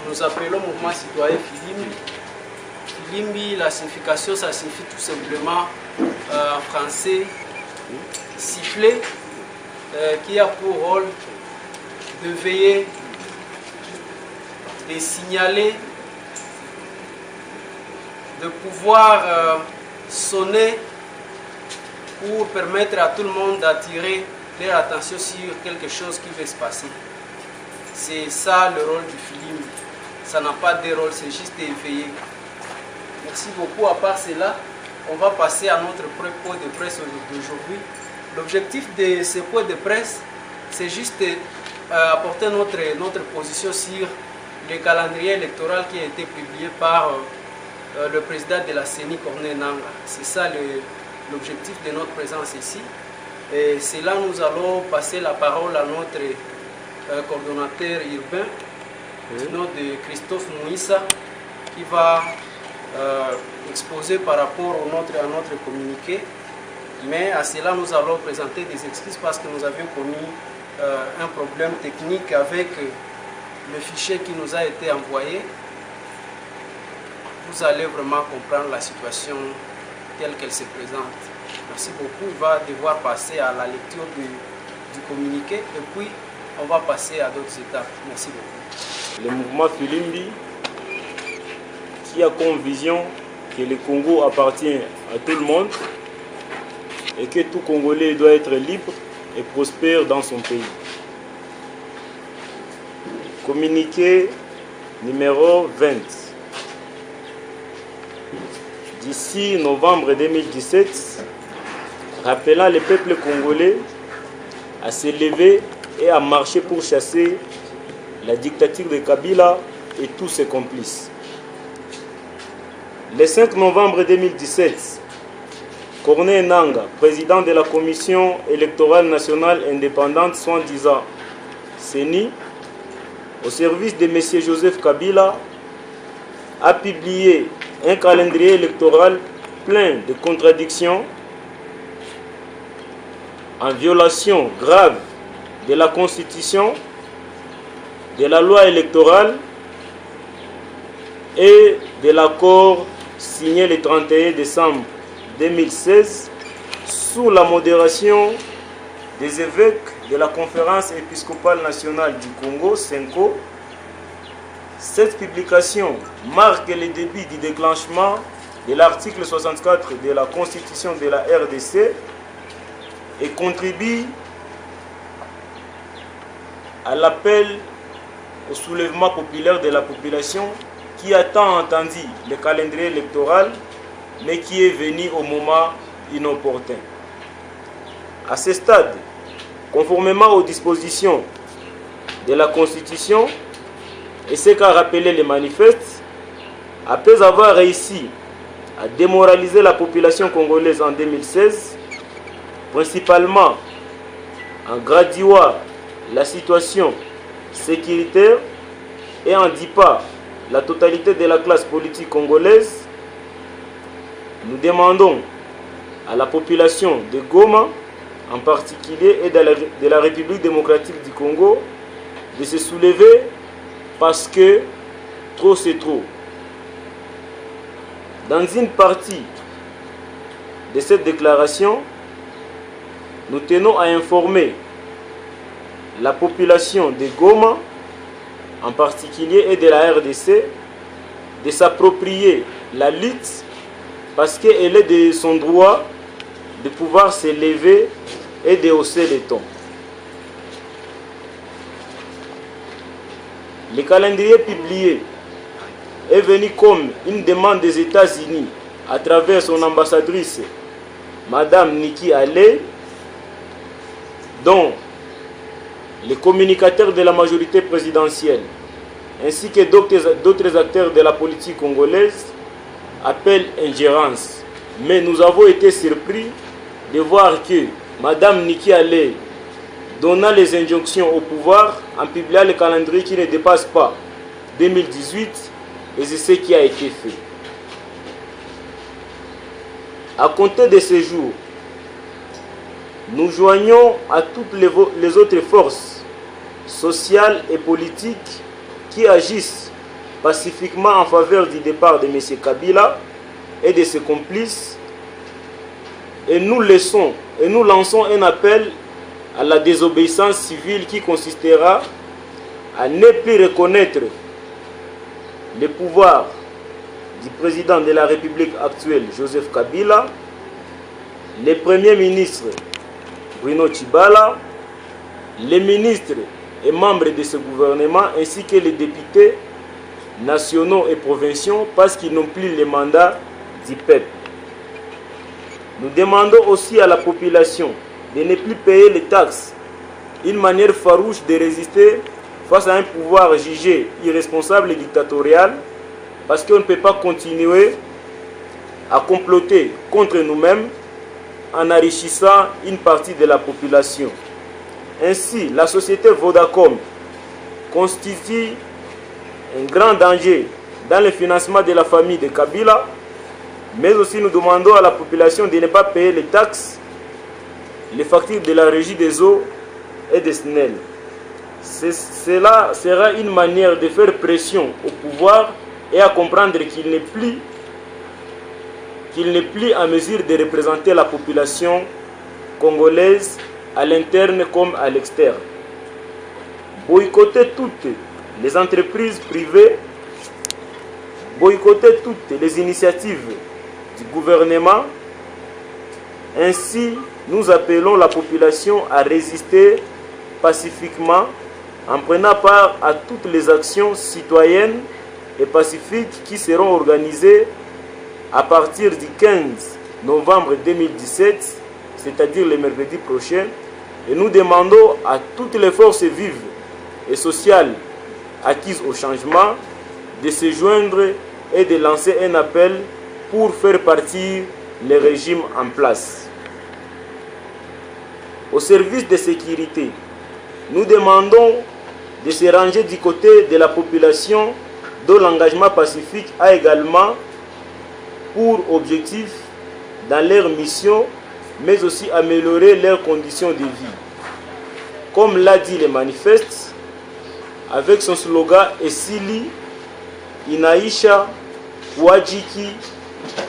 Nous appelons mouvement citoyen Filimbi. Filimbi, la signification, ça signifie tout simplement en français siffler, qui a pour rôle de veiller, de signaler, de pouvoir sonner pour permettre à tout le monde d'attirer leur attention sur quelque chose qui va se passer. C'est ça le rôle du film. Ça n'a pas de rôle, c'est juste éveiller. Merci beaucoup. À part cela, on va passer à notre point de presse d'aujourd'hui. L'objectif de ce point de presse, c'est juste apporter notre position sur le calendrier électoral qui a été publié par le président de la CENI, Corneille Nangaa. C'est ça l'objectif de notre présence ici. Et c'est là nous allons passer la parole à notre coordonnateur urbain, du nom de Christophe Mouissa, qui va exposer par rapport à notre communiqué. Mais à cela, nous allons présenter des excuses parce que nous avions commis un problème technique avec le fichier qui nous a été envoyé. Vous allez vraiment comprendre la situation telle qu'elle se présente. Merci beaucoup. Il va devoir passer à la lecture du communiqué et puis on va passer à d'autres étapes. Merci beaucoup. Le mouvement Filimbi qui a comme vision que le Congo appartient à tout le monde et que tout Congolais doit être libre et prospère dans son pays. Communiqué numéro 20. D'ici novembre 2017, rappelant le peuple congolais à se lever et à marcher pour chasser la dictature de Kabila et tous ses complices. Le 5 novembre 2017, Corneille Nangaa, président de la Commission électorale nationale indépendante soi-disant CENI, au service de M. Joseph Kabila, a publié un calendrier électoral plein de contradictions, en violation grave de la Constitution, de la loi électorale et de l'accord signé le 31 décembre 2016 sous la modération des évêques de la Conférence épiscopale nationale du Congo, CENCO. Cette publication marque le début du déclenchement de l'article 64 de la Constitution de la RDC et contribue à l'appel au soulèvement populaire de la population qui a tant entendu le calendrier électoral mais qui est venu au moment inopportun. À ce stade, conformément aux dispositions de la Constitution et ce qu'a rappelé les manifestes, après avoir réussi à démoraliser la population congolaise en 2016, principalement en graduant la situation sécuritaire et en dipant la totalité de la classe politique congolaise, nous demandons à la population de Goma, en particulier, et de la République démocratique du Congo, de se soulever parce que trop c'est trop. Dans une partie de cette déclaration, nous tenons à informer la population de Goma, en particulier, et de la RDC, de s'approprier la lutte parce qu'elle est de son droit de pouvoir se lever et de hausser les tons. Le calendrier publié est venu comme une demande des États-Unis à travers son ambassadrice, Madame Nikki Haley, dont les communicateurs de la majorité présidentielle ainsi que d'autres acteurs de la politique congolaise appellent ingérence. Mais nous avons été surpris de voir que Madame Nikki Haley, donnant les injonctions au pouvoir en publiant le calendrier qui ne dépasse pas 2018, et c'est ce qui a été fait. À compter de ce jour, nous joignons à toutes les autres forces sociales et politiques qui agissent pacifiquement en faveur du départ de M. Kabila et de ses complices, et nous lançons un appel à la désobéissance civile qui consistera à ne plus reconnaître le pouvoir du président de la République actuelle, Joseph Kabila, le Premier ministre Bruno Tshibala, les ministres et membres de ce gouvernement, ainsi que les députés nationaux et provinciaux, parce qu'ils n'ont plus le mandat du peuple. Nous demandons aussi à la population de ne plus payer les taxes, une manière farouche de résister face à un pouvoir jugé irresponsable et dictatorial, parce qu'on ne peut pas continuer à comploter contre nous-mêmes en enrichissant une partie de la population. Ainsi, la société Vodacom constitue un grand danger dans le financement de la famille de Kabila, mais aussi nous demandons à la population de ne pas payer les taxes, les factures de la régie des eaux et des SNEL. Cela sera une manière de faire pression au pouvoir et à comprendre qu'il n'est plus en mesure de représenter la population congolaise à l'interne comme à l'externe. Boycotter toutes les entreprises privées, boycotter toutes les initiatives du gouvernement. Ainsi, nous appelons la population à résister pacifiquement en prenant part à toutes les actions citoyennes et pacifiques qui seront organisées à partir du 15 novembre 2017, c'est-à-dire le mercredi prochain, et nous demandons à toutes les forces vives et sociales acquises au changement de se joindre et de lancer un appel pour faire partir le régime en place. Au service de sécurité, nous demandons de se ranger du côté de la population dont l'engagement pacifique a également pour objectif dans leur mission, mais aussi améliorer leurs conditions de vie. Comme l'a dit le manifeste, avec son slogan « Esili, Inaisha, Wajiki,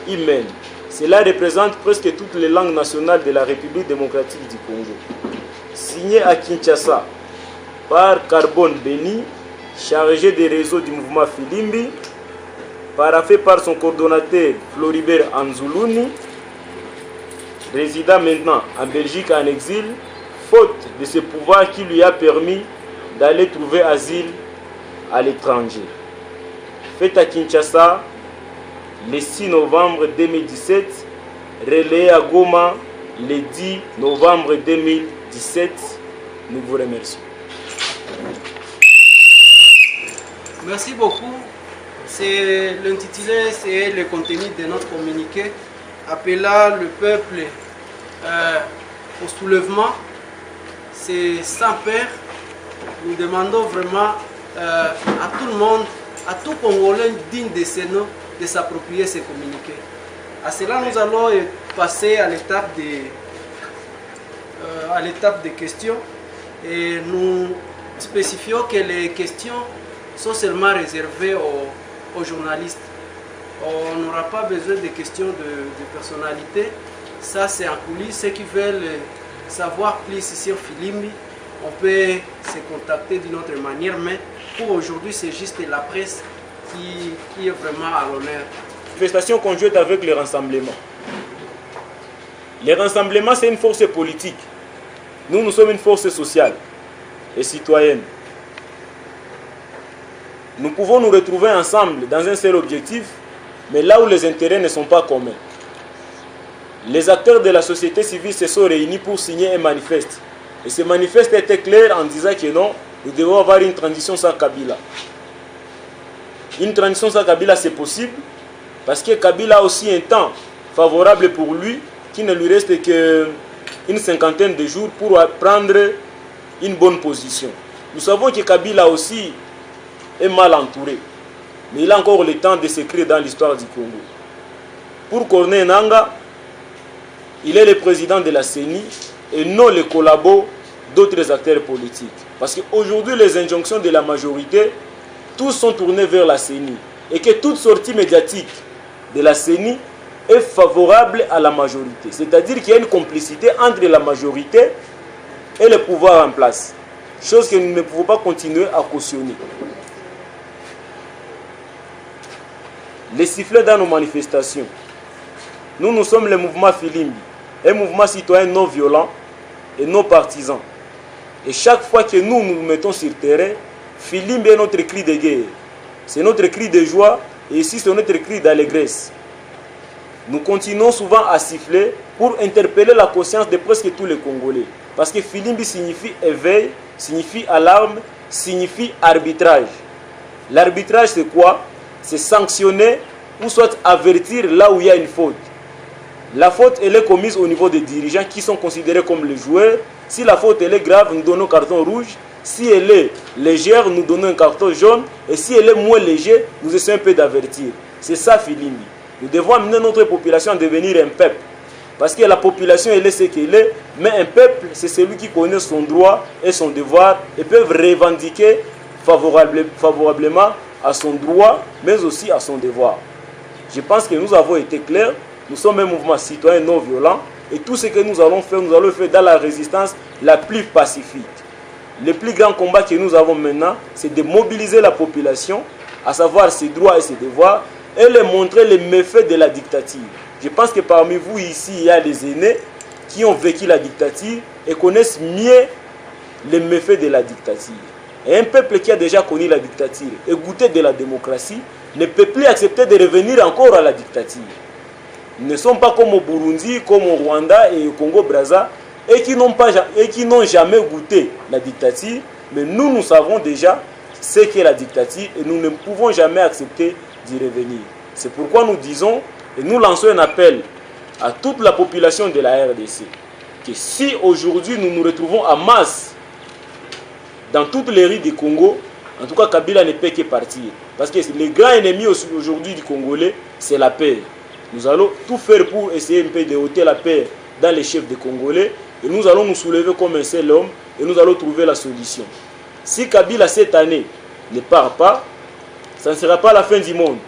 Imen ». Cela représente presque toutes les langues nationales de la République démocratique du Congo. Signé à Kinshasa par Carbone Beni, chargé des réseaux du mouvement Filimbi, paraphé par son coordonnateur Floribert Anzuluni, résident maintenant en Belgique en exil, faute de ce pouvoir qui lui a permis d'aller trouver asile à l'étranger. Fait à Kinshasa le 6 novembre 2017, relayé à Goma le 10 novembre 2017. Nous vous remercions. Merci beaucoup. C'est l'intitulé, c'est le contenu de notre communiqué appelant le peuple au soulèvement. C'est sans peur. Nous demandons vraiment à tout le monde, à tout Congolais digne de ce nom, de s'approprier ces communiqués. À cela, nous allons passer à l'étape des questions. Et nous spécifions que les questions sont seulement réservées aux journalistes. On n'aura pas besoin de questions de personnalité. Ça, c'est en coulisses. Ceux qui veulent savoir plus sur Filimbi, on peut se contacter d'une autre manière. Mais pour aujourd'hui, c'est juste la presse qui est vraiment à l'honneur. Manifestation conjointe avec le rassemblement. Le rassemblement, c'est une force politique. Nous sommes une force sociale et citoyenne. Nous pouvons nous retrouver ensemble dans un seul objectif, mais là où les intérêts ne sont pas communs. Les acteurs de la société civile se sont réunis pour signer un manifeste. Et ce manifeste était clair en disant que non, nous devons avoir une transition sans Kabila. Une transition sans Kabila, c'est possible, parce que Kabila a aussi un temps favorable pour lui, qui ne lui reste qu'une cinquantaine de jours pour prendre une bonne position. Nous savons que Kabila aussi est mal entouré, mais il a encore le temps de s'écrire dans l'histoire du Congo. Pour Corneille Nangaa, il est le président de la CENI et non les collabos d'autres acteurs politiques. Parce qu'aujourd'hui, les injonctions de la majorité, tous sont tournés vers la CENI. Et que toute sortie médiatique de la CENI est favorable à la majorité. C'est-à-dire qu'il y a une complicité entre la majorité et le pouvoir en place. Chose que nous ne pouvons pas continuer à cautionner. Les sifflets dans nos manifestations. Nous sommes le mouvement Filimbi, un mouvement citoyen non violent et non partisan. Et chaque fois que nous nous mettons sur le terrain, Filimbi est notre cri de guerre. C'est notre cri de joie et ici c'est notre cri d'allégresse. Nous continuons souvent à siffler pour interpeller la conscience de presque tous les Congolais. Parce que Filimbi signifie éveil, signifie alarme, signifie arbitrage. L'arbitrage c'est quoi? C'est sanctionner ou soit avertir là où il y a une faute. La faute elle est commise au niveau des dirigeants qui sont considérés comme les joueurs. Si la faute elle est grave, nous donnons un carton rouge. Si elle est légère, nous donnons un carton jaune. Et si elle est moins légère, nous essayons un peu d'avertir. C'est ça Filimbi. Nous devons amener notre population à devenir un peuple. Parce que la population elle est ce qu'elle est. Mais un peuple, c'est celui qui connaît son droit et son devoir et peut revendiquer favorablement à son droit, mais aussi à son devoir. Je pense que nous avons été clairs. Nous sommes un mouvement citoyen non violent. Et tout ce que nous allons faire dans la résistance la plus pacifique. Le plus grand combat que nous avons maintenant, c'est de mobiliser la population, à savoir ses droits et ses devoirs, et leur montrer les méfaits de la dictature. Je pense que parmi vous ici, il y a des aînés qui ont vécu la dictature et connaissent mieux les méfaits de la dictature. Et un peuple qui a déjà connu la dictature et goûté de la démocratie ne peut plus accepter de revenir encore à la dictature. Ils ne sont pas comme au Burundi, comme au Rwanda et au Congo-Brazza et qui n'ont jamais goûté la dictature. Mais nous savons déjà ce qu'est la dictature et nous ne pouvons jamais accepter d'y revenir. C'est pourquoi nous disons et nous lançons un appel à toute la population de la RDC que si aujourd'hui nous nous retrouvons en masse dans toutes les rues du Congo, en tout cas Kabila ne peut que partir. Parce que le grand ennemi aujourd'hui du Congolais, c'est la paix. Nous allons tout faire pour essayer un peu de ôter la paix dans les chefs des Congolais. Et nous allons nous soulever comme un seul homme et nous allons trouver la solution. Si Kabila cette année ne part pas, ça ne sera pas la fin du monde.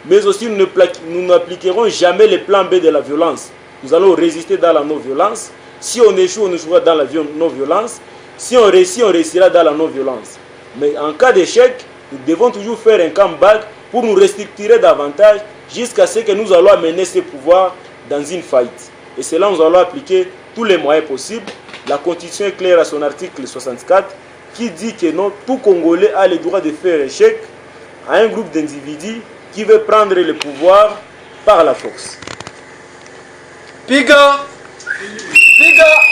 Mais aussi nous n'appliquerons jamais le plan B de la violence. Nous allons résister dans la non-violence. Si on échoue, on échouera dans la non-violence. Si on réussit, on réussira dans la non-violence. Mais en cas d'échec, nous devons toujours faire un comeback pour nous restructurer davantage jusqu'à ce que nous allons amener ce pouvoir dans une faillite. Et c'est là où nous allons appliquer tous les moyens possibles. La Constitution est claire à son article 64 qui dit que non, tout Congolais a le droit de faire échec à un groupe d'individus qui veut prendre le pouvoir par la force. Piga! Piga!